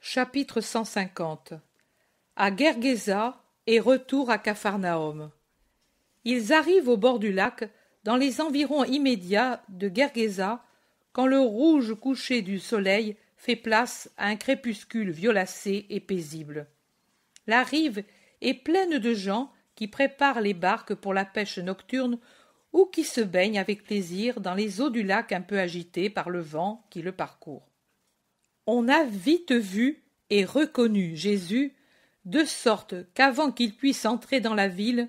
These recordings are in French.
Chapitre 150. À Gergesa et retour à Capharnaüm. Ils arrivent au bord du lac, dans les environs immédiats de Gergesa, quand le rouge coucher du soleil fait place à un crépuscule violacé et paisible. La rive est pleine de gens qui préparent les barques pour la pêche nocturne ou qui se baignent avec plaisir dans les eaux du lac un peu agitées par le vent qui le parcourt. On a vite vu et reconnu Jésus, de sorte qu'avant qu'il puisse entrer dans la ville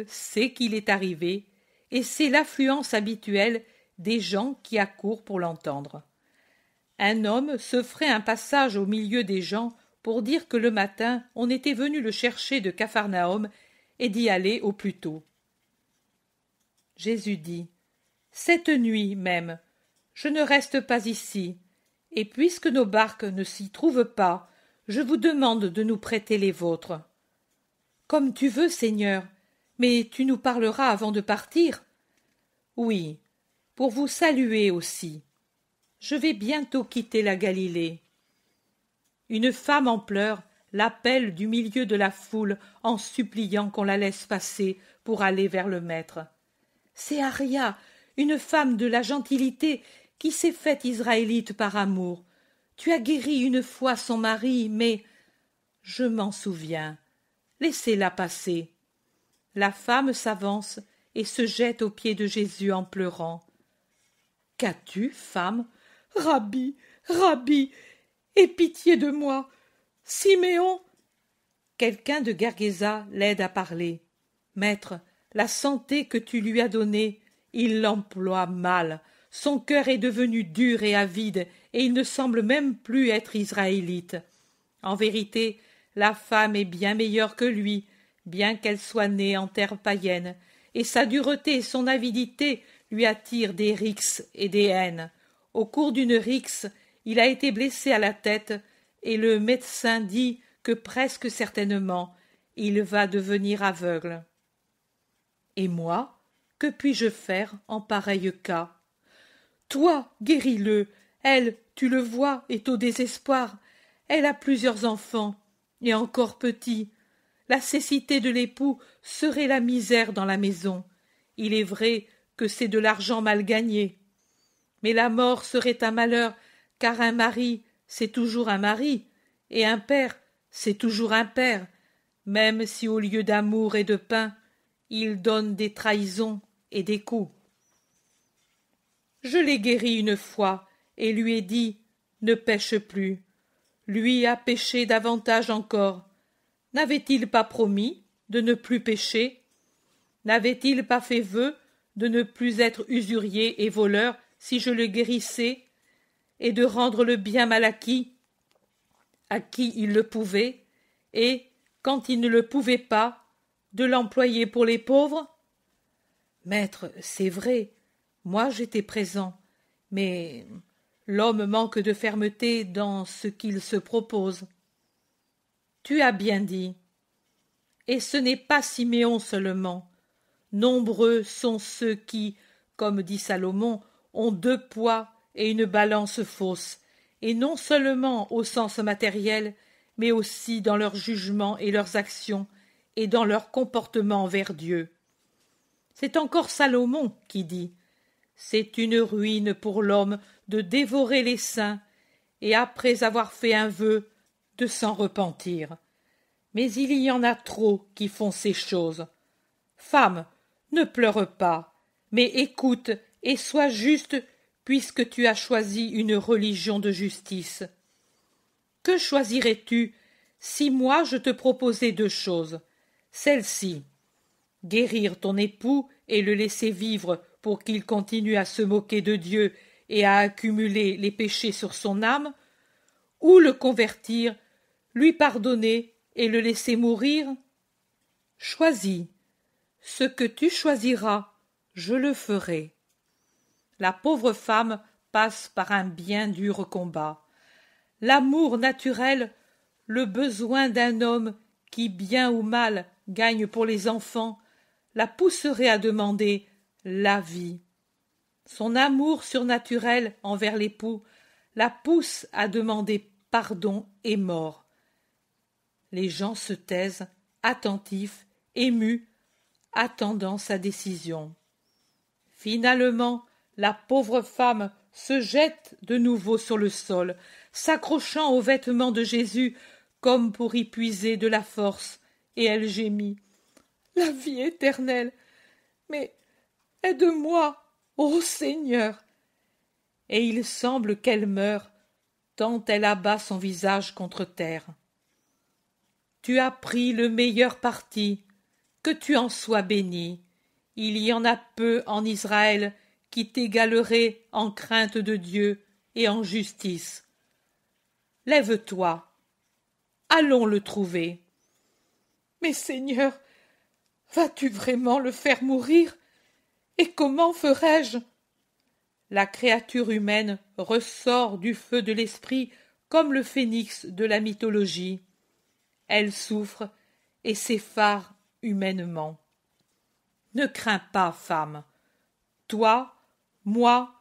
sait qu'il est arrivé, et c'est l'affluence habituelle des gens qui accourent pour l'entendre. Un homme se ferait un passage au milieu des gens pour dire que le matin on était venu le chercher de Capharnaüm et d'y aller au plus tôt. Jésus dit : Cette nuit même, je ne reste pas ici, et puisque nos barques ne s'y trouvent pas, je vous demande de nous prêter les vôtres. Comme tu veux, Seigneur, mais tu nous parleras avant de partir. Oui, pour vous saluer aussi. Je vais bientôt quitter la Galilée. Une femme en pleurs l'appelle du milieu de la foule en suppliant qu'on la laisse passer pour aller vers le maître. C'est Aria, une femme de la gentilité qui s'est faite israélite par amour. Tu as guéri une fois son mari, mais... Je m'en souviens. Laissez-la passer. La femme s'avance et se jette aux pieds de Jésus en pleurant. Qu'as-tu, femme? Rabbi, Rabbi, aie pitié de moi. Siméon. Quelqu'un de Gergesa l'aide à parler. Maître, la santé que tu lui as donnée, il l'emploie mal. Son cœur est devenu dur et avide, et il ne semble même plus être israélite. En vérité, la femme est bien meilleure que lui, bien qu'elle soit née en terre païenne, et sa dureté et son avidité lui attirent des rixes et des haines. Au cours d'une rixe, il a été blessé à la tête, et le médecin dit que presque certainement il va devenir aveugle. Et moi, que puis-je faire en pareil cas? Toi, guéris-le. Elle, tu le vois, est au désespoir. Elle a plusieurs enfants, et encore petits. La cécité de l'époux serait la misère dans la maison. Il est vrai que c'est de l'argent mal gagné. Mais la mort serait un malheur, car un mari, c'est toujours un mari, et un père, c'est toujours un père, même si au lieu d'amour et de pain, il donne des trahisons et des coups. Je l'ai guéri une fois, et lui ai dit : ne pêche plus. Lui a péché davantage encore. N'avait-il pas promis de ne plus pécher? N'avait-il pas fait vœu de ne plus être usurier et voleur si je le guérissais, et de rendre le bien mal acquis à qui il le pouvait, et, quand il ne le pouvait pas, de l'employer pour les pauvres? Maître, c'est vrai, moi j'étais présent, mais l'homme manque de fermeté dans ce qu'il se propose. Tu as bien dit. Et ce n'est pas Siméon seulement. Nombreux sont ceux qui, comme dit Salomon, ont deux poids et une balance fausse, et non seulement au sens matériel, mais aussi dans leurs jugements et leurs actions, et dans leur comportement envers Dieu. C'est encore Salomon qui dit : c'est une ruine pour l'homme de dévorer les saints, et après avoir fait un vœu, de s'en repentir. Mais il y en a trop qui font ces choses. Femme, ne pleure pas, mais écoute et sois juste, puisque tu as choisi une religion de justice. Que choisirais-tu si moi je te proposais deux choses? Celle-ci: guérir ton époux et le laisser vivre pour qu'il continue à se moquer de Dieu et à accumuler les péchés sur son âme, ou le convertir, lui pardonner et le laisser mourir? Choisis. Ce que tu choisiras, je le ferai. La pauvre femme passe par un bien dur combat. L'amour naturel, le besoin d'un homme qui, bien ou mal, gagne pour les enfants, la pousserait à demander la vie. Son amour surnaturel envers l'époux la pousse à demander pardon est mort. Les gens se taisent, attentifs, émus, attendant sa décision. Finalement, la pauvre femme se jette de nouveau sur le sol, s'accrochant aux vêtements de Jésus comme pour y puiser de la force, et elle gémit. « La vie éternelle! Mais aide-moi, ô Seigneur !» Et il semble qu'elle meure, tant elle abat son visage contre terre. Tu as pris le meilleur parti, que tu en sois béni. Il y en a peu en Israël qui t'égaleraient en crainte de Dieu et en justice. Lève-toi, allons le trouver. Mais Seigneur, vas-tu vraiment le faire mourir? Et comment ferai-je? La créature humaine ressort du feu de l'esprit comme le phénix de la mythologie. Elle souffre et s'effare humainement. Ne crains pas, femme. Toi, moi,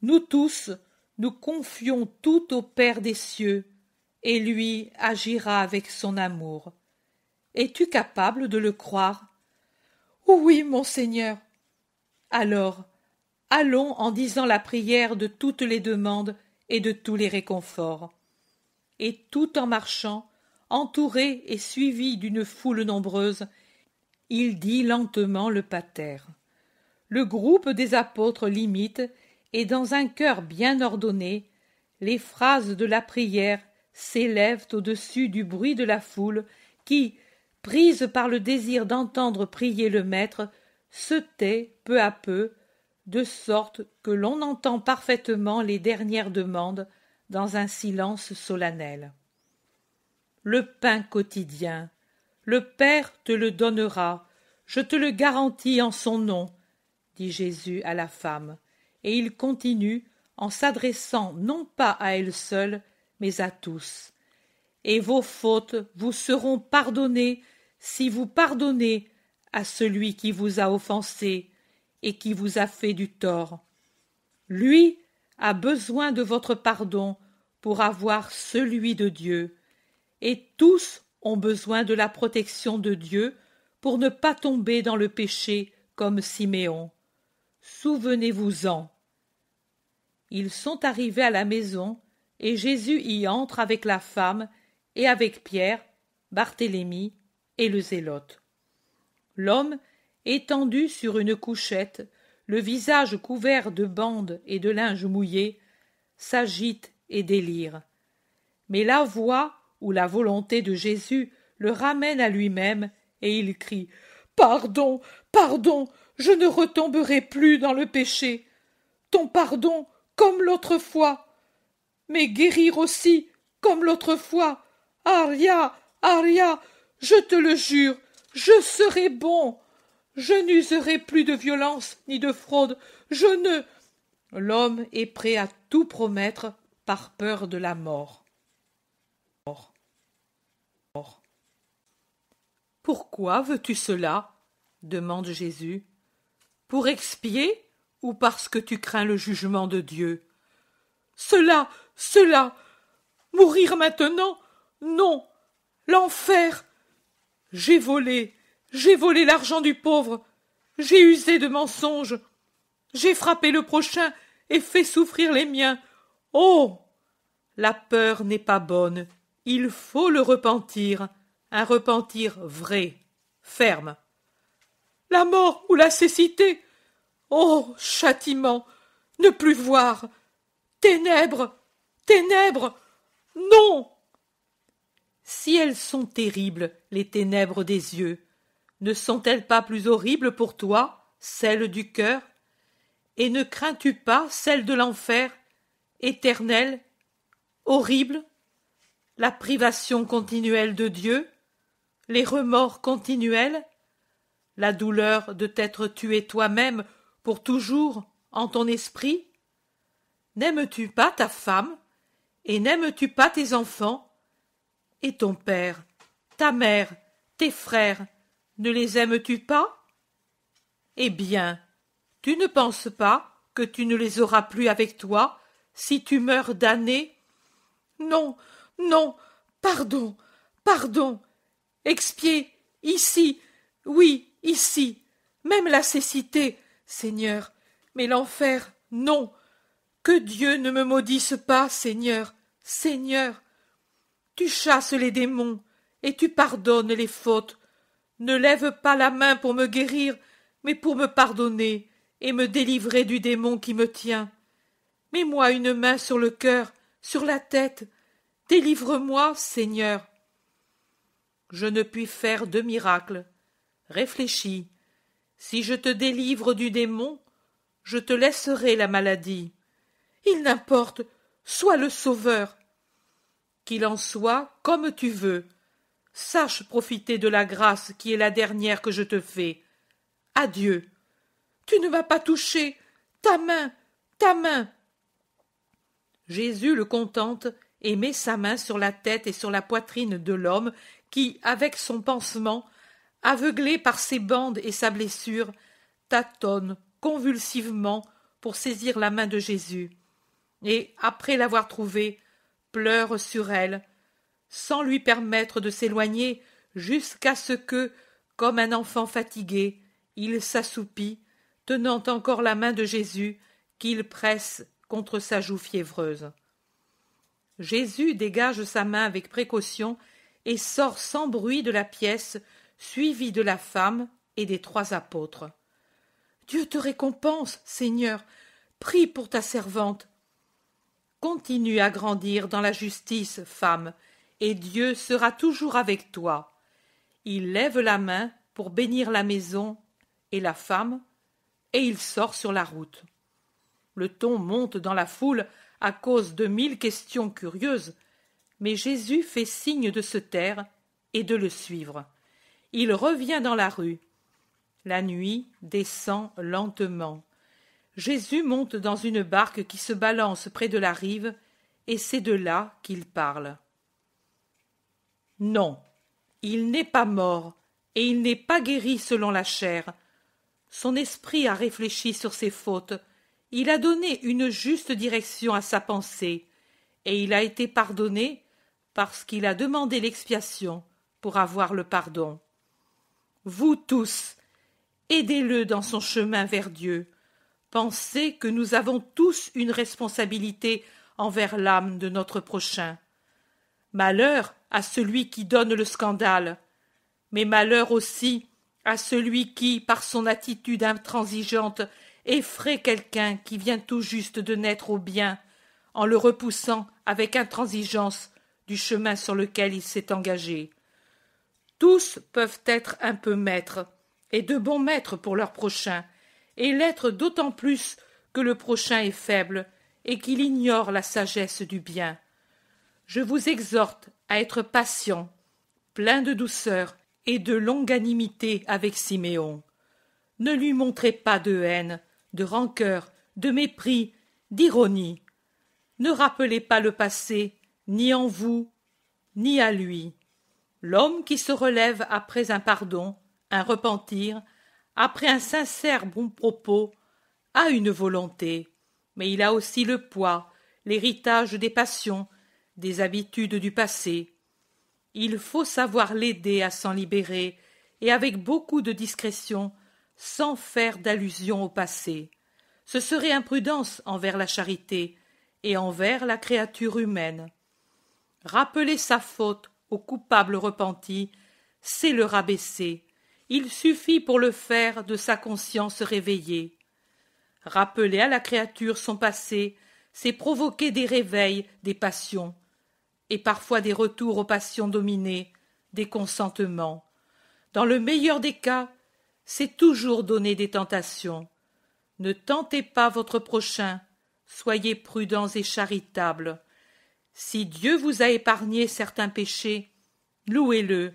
nous tous, nous confions tout au Père des cieux, et lui agira avec son amour. Es-tu capable de le croire? Oui, mon Seigneur. Alors, allons en disant la prière de toutes les demandes et de tous les réconforts. Et tout en marchant, entouré et suivi d'une foule nombreuse, il dit lentement le pater. Le groupe des apôtres l'imite, et dans un chœur bien ordonné, les phrases de la prière s'élèvent au-dessus du bruit de la foule qui, prise par le désir d'entendre prier le Maître, se tait peu à peu, de sorte que l'on entend parfaitement les dernières demandes dans un silence solennel. Le pain quotidien, le Père te le donnera, je te le garantis en son nom, dit Jésus à la femme, et il continue en s'adressant non pas à elle seule, mais à tous. Et vos fautes vous seront pardonnées si vous pardonnez à celui qui vous a offensé et qui vous a fait du tort. Lui a besoin de votre pardon pour avoir celui de Dieu, et tous ont besoin de la protection de Dieu pour ne pas tomber dans le péché comme Siméon. Souvenez-vous-en. Ils sont arrivés à la maison, et Jésus y entre avec la femme et avec Pierre, Barthélemy et le zélote. L'homme, étendu sur une couchette, le visage couvert de bandes et de linge mouillé, s'agite et délire. Mais la voix ou la volonté de Jésus le ramène à lui-même, et il crie « Pardon, pardon, je ne retomberai plus dans le péché. Ton pardon comme l'autre fois. Mais guérir aussi comme l'autre fois. Aria, Aria, je te le jure, je serai bon. Je n'userai plus de violence ni de fraude. Je ne... » L'homme est prêt à tout promettre par peur de la mort. Pourquoi veux-tu cela? Demande Jésus. Pour expier ou parce que tu crains le jugement de Dieu? Cela. Mourir maintenant? Non. L'enfer. J'ai volé l'argent du pauvre. J'ai usé de mensonges. J'ai frappé le prochain et fait souffrir les miens. Oh! La peur n'est pas bonne. Il faut le repentir. Un repentir vrai, ferme. La mort ou la cécité? Oh, châtiment! Ne plus voir! Ténèbres! Ténèbres! Non! Si elles sont terribles, les ténèbres des yeux, ne sont-elles pas plus horribles pour toi, celles du cœur? Et ne crains-tu pas celles de l'enfer, éternelle, horrible? La privation continuelle de Dieu? Les remords continuels? La douleur de t'être tué toi-même pour toujours en ton esprit? N'aimes-tu pas ta femme? Et n'aimes-tu pas tes enfants? Et ton père, ta mère, tes frères, ne les aimes-tu pas? Eh bien, tu ne penses pas que tu ne les auras plus avec toi si tu meurs damné? Non, Non, pardon, pardon. Expier, ici, oui, ici. Même la cécité, Seigneur, mais l'enfer, non. Que Dieu ne me maudisse pas, Seigneur, Seigneur. Tu chasses les démons et tu pardonnes les fautes. Ne lève pas la main pour me guérir, mais pour me pardonner et me délivrer du démon qui me tient. Mets-moi une main sur le cœur, sur la tête. Délivre-moi, Seigneur. Je ne puis faire de miracle. Réfléchis. Si je te délivre du démon, je te laisserai la maladie. Il n'importe, sois le sauveur. Qu'il en soit comme tu veux. Sache profiter de la grâce qui est la dernière que je te fais. Adieu. Tu ne m'as pas touché. Ta main, ta main. Jésus le contente et met sa main sur la tête et sur la poitrine de l'homme qui, avec son pansement, aveuglé par ses bandes et sa blessure, tâtonne convulsivement pour saisir la main de Jésus, et, après l'avoir trouvée, pleure sur elle, sans lui permettre de s'éloigner jusqu'à ce que, comme un enfant fatigué, il s'assoupit, tenant encore la main de Jésus qu'il presse contre sa joue fiévreuse. Jésus dégage sa main avec précaution et sort sans bruit de la pièce, suivi de la femme et des 3 apôtres. « Dieu te récompense, Seigneur, prie pour ta servante. » « Continue à grandir dans la justice, femme, et Dieu sera toujours avec toi. » Il lève la main pour bénir la maison et la femme, et il sort sur la route. Le ton monte dans la foule à cause de 1000 questions curieuses, mais Jésus fait signe de se taire et de le suivre. Il revient dans la rue. La nuit descend lentement. Jésus monte dans une barque qui se balance près de la rive, et c'est de là qu'il parle. Non, il n'est pas mort, et il n'est pas guéri selon la chair. Son esprit a réfléchi sur ses fautes, il a donné une juste direction à sa pensée, et il a été pardonné parce qu'il a demandé l'expiation pour avoir le pardon. Vous tous, aidez-le dans son chemin vers Dieu. Pensez que nous avons tous une responsabilité envers l'âme de notre prochain. Malheur à celui qui donne le scandale, mais malheur aussi à celui qui, par son attitude intransigeante, effraie quelqu'un qui vient tout juste de naître au bien, en le repoussant avec intransigeance du chemin sur lequel il s'est engagé. Tous peuvent être un peu maîtres, et de bons maîtres pour leur prochain, et l'être d'autant plus que le prochain est faible et qu'il ignore la sagesse du bien. Je vous exhorte à être patient, plein de douceur et de longanimité avec Siméon. Ne lui montrez pas de haine, de rancœur, de mépris, d'ironie. Ne rappelez pas le passé, ni en vous, ni à lui. L'homme qui se relève après un pardon, un repentir, après un sincère bon propos, a une volonté, mais il a aussi le poids, l'héritage des passions, des habitudes du passé. Il faut savoir l'aider à s'en libérer, et avec beaucoup de discrétion, sans faire d'allusion au passé. Ce serait imprudence envers la charité et envers la créature humaine. Rappeler sa faute au coupable repenti, c'est le rabaisser. Il suffit pour le faire de sa conscience réveillée. Rappeler à la créature son passé, c'est provoquer des réveils des passions, et parfois des retours aux passions dominées, des consentements. Dans le meilleur des cas, c'est toujours donner des tentations. Ne tentez pas votre prochain, soyez prudents et charitables. Si Dieu vous a épargné certains péchés, louez-le,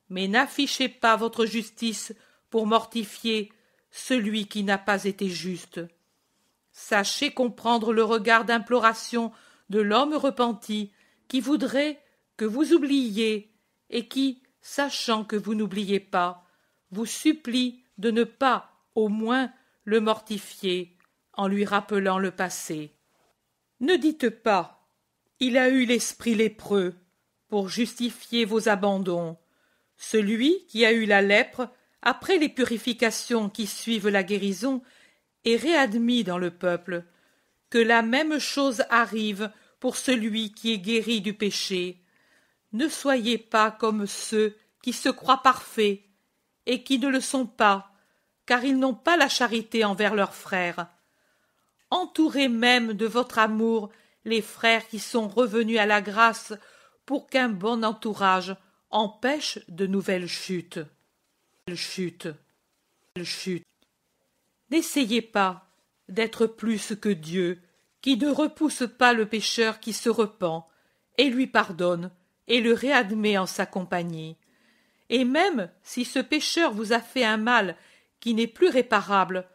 mais n'affichez pas votre justice pour mortifier celui qui n'a pas été juste. Sachez comprendre le regard d'imploration de l'homme repenti qui voudrait que vous oubliiez et qui, sachant que vous n'oubliez pas, vous supplie de ne pas, au moins, le mortifier en lui rappelant le passé. Ne dites pas « il a eu l'esprit lépreux » pour justifier vos abandons. Celui qui a eu la lèpre, après les purifications qui suivent la guérison, est réadmis dans le peuple. Que la même chose arrive pour celui qui est guéri du péché. Ne soyez pas comme ceux qui se croient parfaits et qui ne le sont pas, car ils n'ont pas la charité envers leurs frères. Entourez même de votre amour les frères qui sont revenus à la grâce pour qu'un bon entourage empêche de nouvelles chutes. N'essayez pas d'être plus que Dieu, qui ne repousse pas le pécheur qui se repent, et lui pardonne, et le réadmet en sa compagnie. Et même si ce pécheur vous a fait un mal qui n'est plus réparable,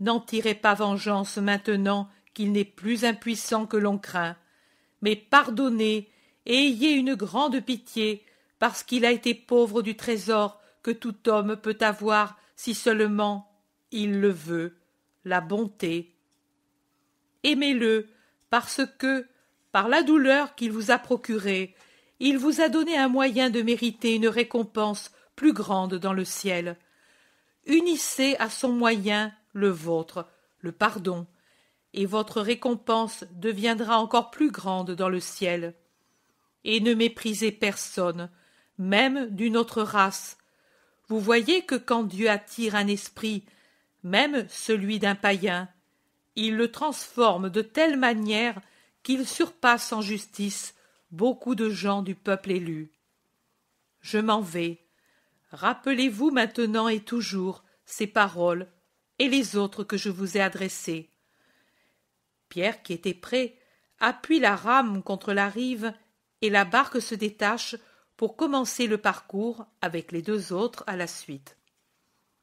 n'en tirez pas vengeance maintenant qu'il n'est plus impuissant que l'on craint, mais pardonnez et ayez une grande pitié, parce qu'il a été pauvre du trésor que tout homme peut avoir si seulement il le veut, la bonté. Aimez-le, parce que, par la douleur qu'il vous a procurée, il vous a donné un moyen de mériter une récompense plus grande dans le ciel. Unissez à son moyen le vôtre, le pardon, et votre récompense deviendra encore plus grande dans le ciel. Et ne méprisez personne, même d'une autre race. Vous voyez que quand Dieu attire un esprit, même celui d'un païen, il le transforme de telle manière qu'il surpasse en justice beaucoup de gens du peuple élu. Je m'en vais. Rappelez-vous maintenant et toujours ces paroles et les autres que je vous ai adressées. Pierre, qui était prêt, appuie la rame contre la rive et la barque se détache pour commencer le parcours avec les deux autres à la suite.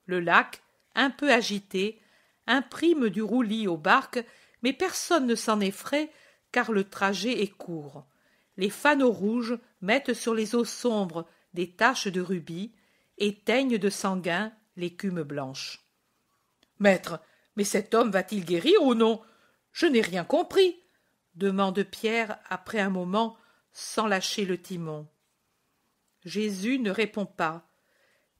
Le lac, un peu agité, imprime du roulis aux barques, mais personne ne s'en effraie car le trajet est court. Les fanaux rouges mettent sur les eaux sombres des taches de rubis et teignent de sanguin l'écume blanche. « Maître, mais cet homme va-t-il guérir ou non? Je n'ai rien compris, » demande Pierre après un moment sans lâcher le timon. Jésus ne répond pas.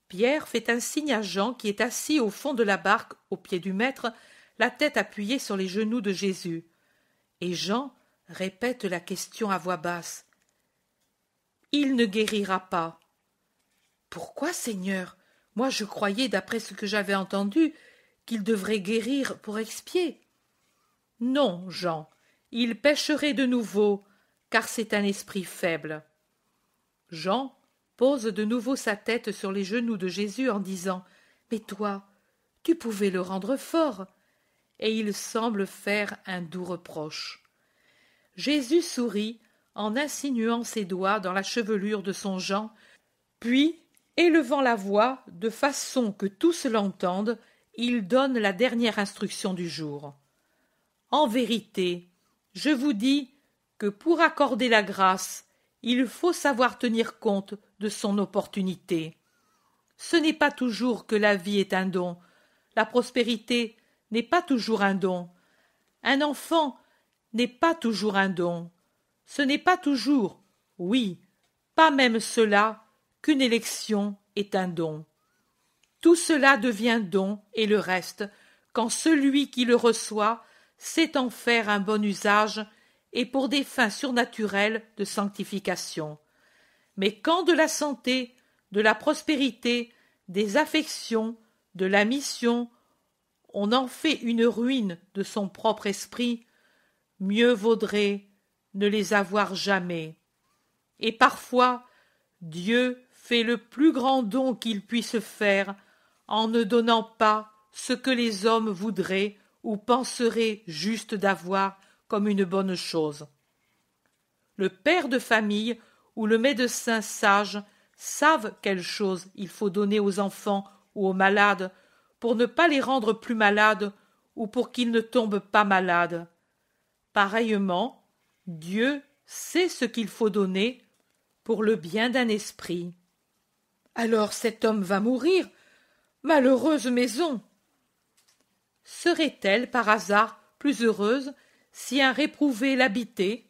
Pierre fait un signe à Jean qui est assis au fond de la barque au pied du maître, la tête appuyée sur les genoux de Jésus. Et Jean répète la question à voix basse. « Il ne guérira pas. »« Pourquoi, Seigneur? Moi je croyais, d'après ce que j'avais entendu, qu'il devrait guérir pour expier. »« Non, Jean, il pécherait de nouveau, car c'est un esprit faible. » Jean pose de nouveau sa tête sur les genoux de Jésus en disant « Mais toi, tu pouvais le rendre fort. » Et il semble faire un doux reproche. Jésus sourit en insinuant ses doigts dans la chevelure de son Jean, puis, élevant la voix de façon que tous l'entendent, il donne la dernière instruction du jour. « En vérité, je vous dis que pour accorder la grâce, il faut savoir tenir compte de son opportunité. Ce n'est pas toujours que la vie est un don, la prospérité n'est pas toujours un don, un enfant n'est pas toujours un don, ce n'est pas toujours, oui, pas même cela, qu'une élection est un don. Tout cela devient don et le reste, quand celui qui le reçoit sait en faire un bon usage et pour des fins surnaturelles de sanctification. Mais quand de la santé, de la prospérité, des affections, de la mission, on en fait une ruine de son propre esprit, mieux vaudrait ne les avoir jamais. Et parfois, Dieu fait le plus grand don qu'il puisse faire en ne donnant pas ce que les hommes voudraient ou penseraient juste d'avoir comme une bonne chose. Le père de famille ou le médecin sage savent quelle chose il faut donner aux enfants ou aux malades pour ne pas les rendre plus malades ou pour qu'ils ne tombent pas malades. Pareillement, Dieu sait ce qu'il faut donner pour le bien d'un esprit. Alors cet homme va mourir. Malheureuse maison! Serait-elle par hasard plus heureuse si un réprouvé l'habitait?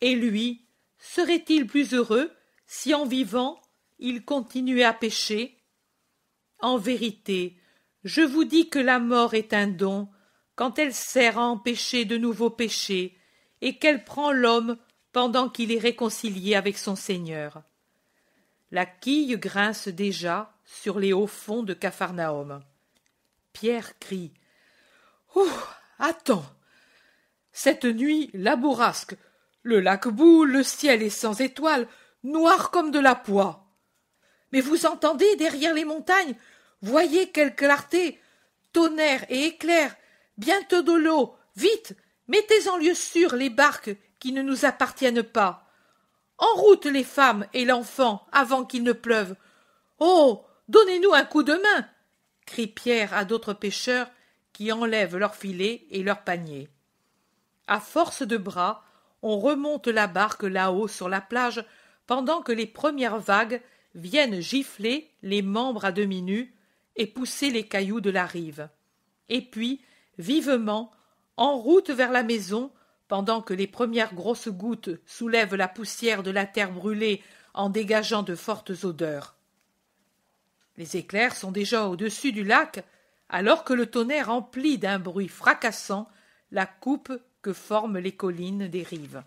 Et lui, serait-il plus heureux si en vivant il continuait à pécher? En vérité, je vous dis que la mort est un don quand elle sert à empêcher de nouveaux péchés et qu'elle prend l'homme pendant qu'il est réconcilié avec son Seigneur. La quille grince déjà sur les hauts fonds de Capharnaüm. Pierre crie « Oh, attends! Cette nuit, la bourrasque, le lac bout, le ciel est sans étoiles, noir comme de la poix. Mais vous entendez derrière les montagnes? Voyez quelle clarté! Tonnerre et éclairs, bientôt de l'eau, vite, mettez en lieu sûr les barques qui ne nous appartiennent pas. En route les femmes et l'enfant avant qu'il ne pleuve. Oh, donnez-nous un coup de main! Crie Pierre à d'autres pêcheurs qui enlèvent leurs filets et leurs paniers. À force de bras, on remonte la barque là-haut sur la plage pendant que les premières vagues viennent gifler les membres à demi nus et pousser les cailloux de la rive. Et puis, vivement, en route vers la maison, pendant que les premières grosses gouttes soulèvent la poussière de la terre brûlée en dégageant de fortes odeurs. Les éclairs sont déjà au-dessus du lac, alors que le tonnerre emplit d'un bruit fracassant la coupe que forment les collines des rives.